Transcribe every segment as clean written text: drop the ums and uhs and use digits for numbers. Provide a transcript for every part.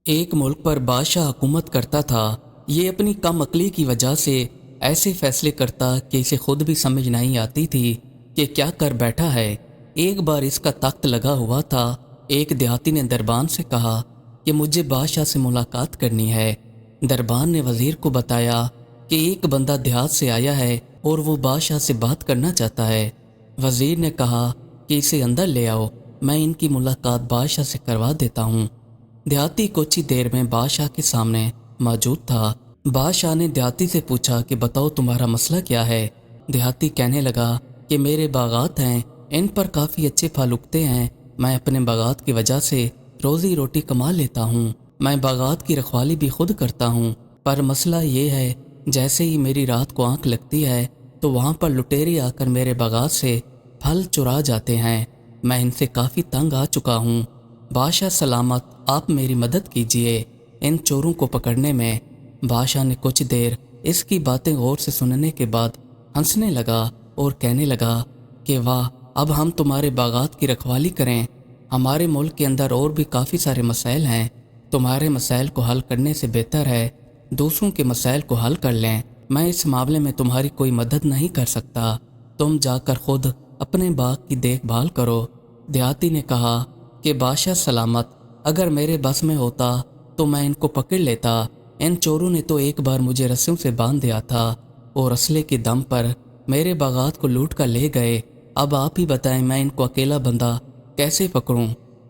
एक मुल्क पर बादशाह हुकूमत करता था। ये अपनी कम अक्ली की वजह से ऐसे फैसले करता कि इसे खुद भी समझ नहीं आती थी कि क्या कर बैठा है। एक बार इसका तख्त लगा हुआ था। एक देहाती ने दरबान से कहा कि मुझे बादशाह से मुलाकात करनी है। दरबान ने वजीर को बताया कि एक बंदा देहात से आया है और वो बादशाह से बात करना चाहता है। वजीर ने कहा कि इसे अंदर ले आओ, मैं इनकी मुलाकात बादशाह से करवा देता हूँ। देहाती कुछ ही देर में बादशाह के सामने मौजूद था। बादशाह ने देहाती से पूछा कि बताओ तुम्हारा मसला क्या है। देहाती कहने लगा कि मेरे बागात हैं, इन पर काफ़ी अच्छे फल उगते हैं। मैं अपने बागात की वजह से रोज़ी रोटी कमा लेता हूँ। मैं बागात की रखवाली भी खुद करता हूँ, पर मसला ये है जैसे ही मेरी रात को आंख लगती है तो वहाँ पर लुटेरे आकर मेरे बागात से फल चुरा जाते हैं। मैं इनसे काफ़ी तंग आ चुका हूँ। बादशाह सलामत, आप मेरी मदद कीजिए इन चोरों को पकड़ने में। बादशाह ने कुछ देर इसकी बातें गौर से सुनने के बाद हंसने लगा और कहने लगा कि वाह, अब हम तुम्हारे बागात की रखवाली करें। हमारे मुल्क के अंदर और भी काफ़ी सारे मसाइल हैं। तुम्हारे मसाइल को हल करने से बेहतर है दूसरों के मसाइल को हल कर लें। मैं इस मामले में तुम्हारी कोई मदद नहीं कर सकता। तुम जाकर खुद अपने बाग की देखभाल करो। देहाती ने कहा कि बादशाह सलामत, अगर मेरे बस में होता तो मैं इनको पकड़ लेता। इन चोरों ने तो एक बार मुझे रस्सियों से बांध दिया था और असले के दम पर मेरे बागात को लूट कर ले गए। अब आप ही बताएं, मैं इनको अकेला बंदा कैसे पकड़ूं,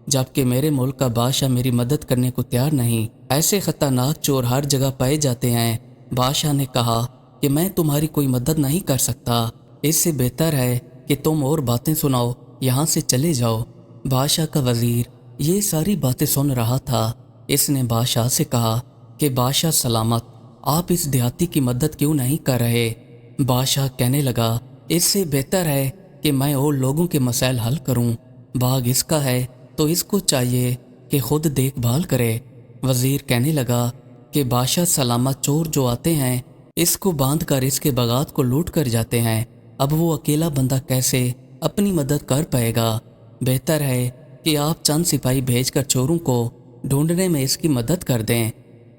जबकि मेरे मुल्क का बादशाह मेरी मदद करने को तैयार नहीं। ऐसे खतरनाक चोर हर जगह पाए जाते हैं। बादशाह ने कहा कि मैं तुम्हारी कोई मदद नहीं कर सकता। इससे बेहतर है कि तुम और बातें सुनाओ, यहाँ से चले जाओ। बादशाह का वजीर ये सारी बातें सुन रहा था। इसने बादशाह से कहा कि बादशाह सलामत, आप इस देहाती की मदद क्यों नहीं कर रहे। बादशाह कहने लगा इससे बेहतर है कि मैं और लोगों के मसाइल हल करूं। बाग इसका है तो इसको चाहिए कि खुद देखभाल करे। वजीर कहने लगा कि बादशाह सलामत, चोर जो आते हैं इसको बांध कर इसके बागात को लूट कर जाते हैं। अब वो अकेला बंदा कैसे अपनी मदद कर पाएगा। बेहतर है कि आप चंद सिपाही भेजकर चोरों को ढूंढने में इसकी मदद कर दें।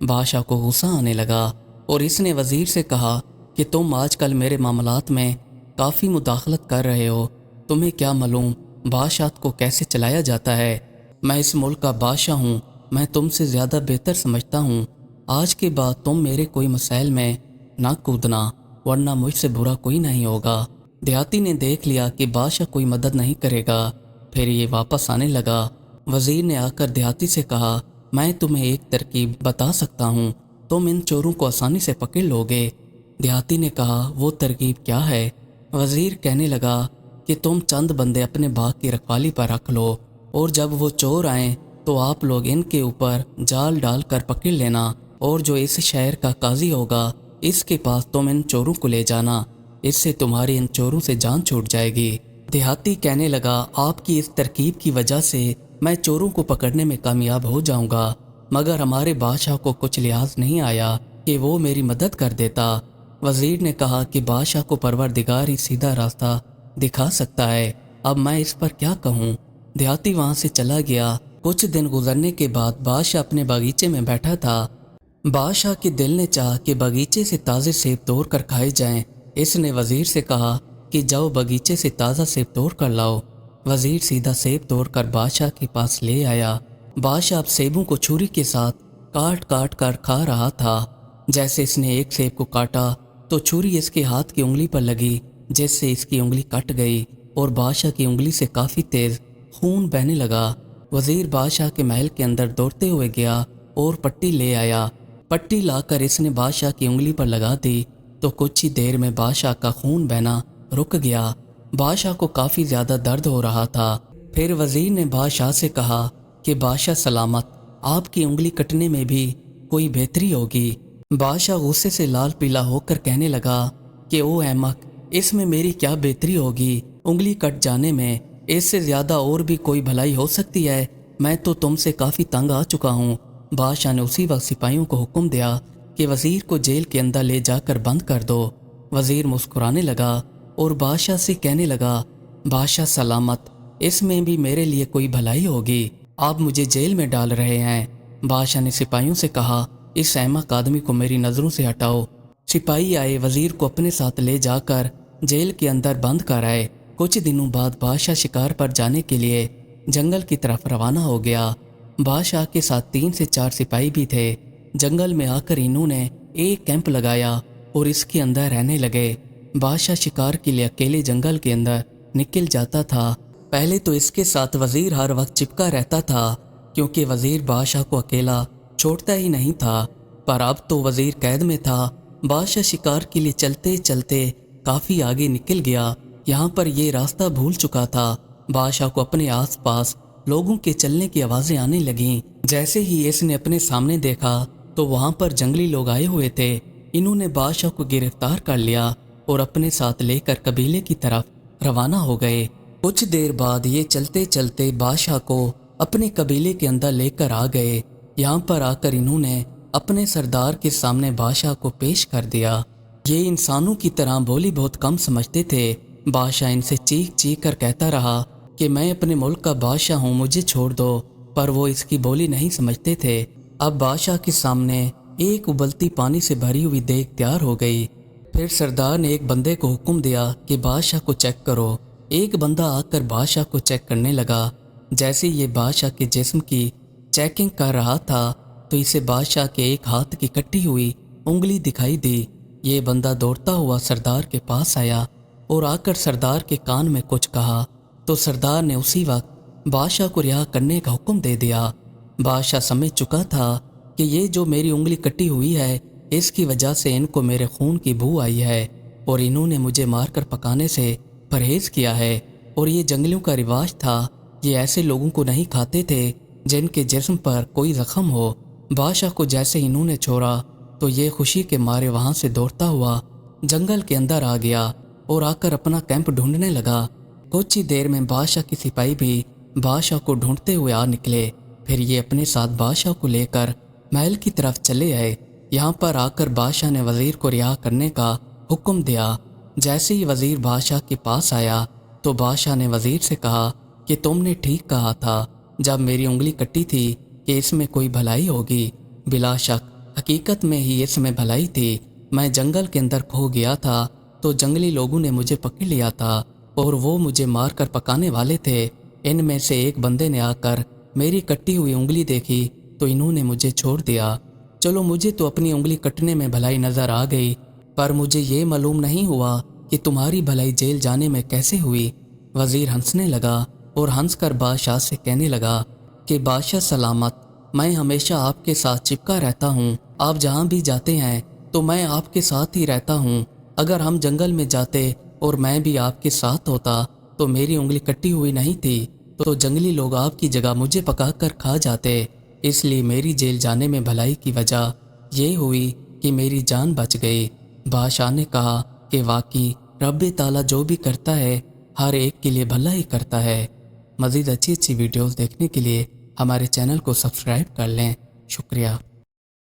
बादशाह को गुस्सा आने लगा और इसने वजीर से कहा कि तुम आजकल मेरे मामलात में काफ़ी मुदाखलत कर रहे हो। तुम्हें क्या मालूम बादशाह को कैसे चलाया जाता है। मैं इस मुल्क का बादशाह हूँ, मैं तुमसे ज़्यादा बेहतर समझता हूँ। आज के बाद तुम मेरे कोई मसाइल में ना कूदना, वरना मुझसे बुरा कोई नहीं होगा। देहाती ने देख लिया कि बादशाह कोई मदद नहीं करेगा, फिर ये वापस आने लगा। वजीर ने आकर देहाती से कहा, मैं तुम्हें एक तरकीब बता सकता हूँ, तुम इन चोरों को आसानी से पकड़ लोगे। देहाती ने कहा, वो तरकीब क्या है। वजीर कहने लगा कि तुम चंद बंदे अपने बाग की रखवाली पर रख लो और जब वो चोर आए तो आप लोग इनके ऊपर जाल डाल कर पकड़ लेना, और जो इस शहर का काजी होगा इसके पास तुम इन चोरों को ले जाना। इससे तुम्हारी इन चोरों से जान छूट जाएगी। देहाती कहने लगा, आपकी इस तरकीब की वजह से मैं चोरों को पकड़ने में कामयाब हो जाऊंगा, मगर हमारे बादशाह को कुछ लिहाज नहीं आया कि वो मेरी मदद कर देता। वजीर ने कहा कि बादशाह को परवरदिगार ही सीधा रास्ता दिखा सकता है, अब मैं इस पर क्या कहूँ। देहाती वहाँ से चला गया। कुछ दिन गुजरने के बाद बादशाह अपने बागीचे में बैठा था। बादशाह के दिल ने चाहा कि बागीचे से ताज़े सेब तोड़ कर खाए जाएं। इसने वजीर से कहा कि जाओ बगीचे से ताज़ा सेब तोड़ कर लाओ। वजीर सीधा सेब तोड़ कर बादशाह के पास ले आया। बादशाह अब सेबों को छुरी के साथ काट काट कर खा रहा था। जैसे इसने एक सेब को काटा तो छुरी इसके हाथ की उंगली पर लगी, जिससे इसकी उंगली कट गई और बादशाह की उंगली से काफ़ी तेज़ खून बहने लगा। वजीर बादशाह के महल के अंदर दौड़ते हुए गया और पट्टी ले आया। पट्टी लाकर इसने बादशाह की उंगली पर लगा दी तो कुछ ही देर में बादशाह का खून बहना रुक गया। बादशाह को काफ़ी ज़्यादा दर्द हो रहा था। फिर वजीर ने बादशाह से कहा कि बादशाह सलामत, आपकी उंगली कटने में भी कोई बेहतरी होगी। बादशाह गुस्से से लाल पीला होकर कहने लगा कि ओ अहमक, इसमें मेरी क्या बेहतरी होगी। उंगली कट जाने में इससे ज़्यादा और भी कोई भलाई हो सकती है। मैं तो तुमसे काफ़ी तंग आ चुका हूँ। बादशाह ने उसी वक्त सिपाहियों को हुक्म दिया कि वजीर को जेल के अंदर ले जाकर बंद कर दो। वजीर मुस्कुराने लगा और बादशाह से कहने लगा, बादशाह सलामत, इसमें भी मेरे लिए कोई भलाई होगी। आप मुझे जेल में डाल रहे हैं। बादशाह ने सिपाहियों से कहा, इस अहमक आदमी को मेरी नज़रों से हटाओ। सिपाही आए, वजीर को अपने साथ ले जाकर जेल के अंदर बंद कर आए। कुछ दिनों बाद बादशाह शिकार पर जाने के लिए जंगल की तरफ रवाना हो गया। बादशाह के साथ 3 से 4 सिपाही भी थे। जंगल में आकर इन्होंने एक कैंप लगाया और इसके अंदर रहने लगे। बादशाह शिकार के लिए अकेले जंगल के अंदर निकल जाता था। पहले तो इसके साथ वजीर हर वक्त चिपका रहता था, क्योंकि वजीर बादशाह को अकेला छोड़ता ही नहीं था। पर अब तो वजीर कैद में था। बादशाह शिकार के लिए चलते चलते काफ़ी आगे निकल गया। यहाँ पर ये रास्ता भूल चुका था। बादशाह को अपने आसपास लोगों के चलने की आवाज़ें आने लगीं। जैसे ही इसने अपने सामने देखा तो वहाँ पर जंगली लोग आए हुए थे। इन्होंने बादशाह को गिरफ्तार कर लिया और अपने साथ लेकर कबीले की तरफ रवाना हो गए। कुछ देर बाद ये चलते चलते बादशाह को अपने कबीले के अंदर लेकर आ गए। यहाँ पर आकर इन्होंने अपने सरदार के सामने बादशाह को पेश कर दिया। ये इंसानों की तरह बोली बहुत कम समझते थे। बादशाह इनसे चीख चीख कर कहता रहा कि मैं अपने मुल्क का बादशाह हूँ, मुझे छोड़ दो, पर वो इसकी बोली नहीं समझते थे। अब बादशाह के सामने एक उबलती पानी से भरी हुई देग तैयार हो गई। फिर सरदार ने एक बंदे को हुक्म दिया कि बादशाह को चेक करो। एक बंदा आकर बादशाह को चेक करने लगा। जैसे ये बादशाह के जिस्म की चेकिंग कर रहा था तो इसे बादशाह के एक हाथ की कटी हुई उंगली दिखाई दी। ये बंदा दौड़ता हुआ सरदार के पास आया और आकर सरदार के कान में कुछ कहा तो सरदार ने उसी वक्त बादशाह को रिहा करने का हुक्म दे दिया। बादशाह समझ चुका था कि ये जो मेरी उंगली कटी हुई है, इसकी वजह से इनको मेरे खून की बू आई है और इन्होंने मुझे मारकर पकाने से परहेज किया है। और ये जंगलियों का रिवाज था, ये ऐसे लोगों को नहीं खाते थे जिनके जिस्म पर कोई जख्म हो। बादशाह को जैसे इन्होंने छोड़ा तो ये खुशी के मारे वहाँ से दौड़ता हुआ जंगल के अंदर आ गया और आकर अपना कैंप ढूंढने लगा। कुछ ही देर में बादशाह के सिपाही भी बादशाह को ढूंढते हुए आ निकले। फिर ये अपने साथ बादशाह को लेकर महल की तरफ चले आए। यहाँ पर आकर बादशाह ने वजीर को रिहा करने का हुक्म दिया। जैसे ही वजीर बादशाह के पास आया तो बादशाह ने वजीर से कहा कि तुमने ठीक कहा था जब मेरी उंगली कटी थी कि इसमें कोई भलाई होगी। बिला शक हकीकत में ही इसमें भलाई थी। मैं जंगल के अंदर खो गया था तो जंगली लोगों ने मुझे पकड़ लिया था और वो मुझे मारकर पकाने वाले थे। इनमें से एक बंदे ने आकर मेरी कटी हुई उंगली देखी तो इन्होंने मुझे छोड़ दिया। चलो, मुझे तो अपनी उंगली कटने में भलाई नज़र आ गई, पर मुझे ये मालूम नहीं हुआ कि तुम्हारी भलाई जेल जाने में कैसे हुई। वजीर हंसने लगा और हंसकर बादशाह से कहने लगा कि बादशाह सलामत, मैं हमेशा आपके साथ चिपका रहता हूँ। आप जहाँ भी जाते हैं तो मैं आपके साथ ही रहता हूँ। अगर हम जंगल में जाते और मैं भी आपके साथ होता तो मेरी उंगली कटी हुई नहीं थी तो जंगली लोग आपकी जगह मुझे पकाकर खा जाते। इसलिए मेरी जेल जाने में भलाई की वजह ये हुई कि मेरी जान बच गई। बादशाह ने कहा कि वाकई रब्बे ताला जो भी करता है हर एक के लिए भला ही करता है। मज़ीद अच्छी अच्छी वीडियोस देखने के लिए हमारे चैनल को सब्सक्राइब कर लें। शुक्रिया।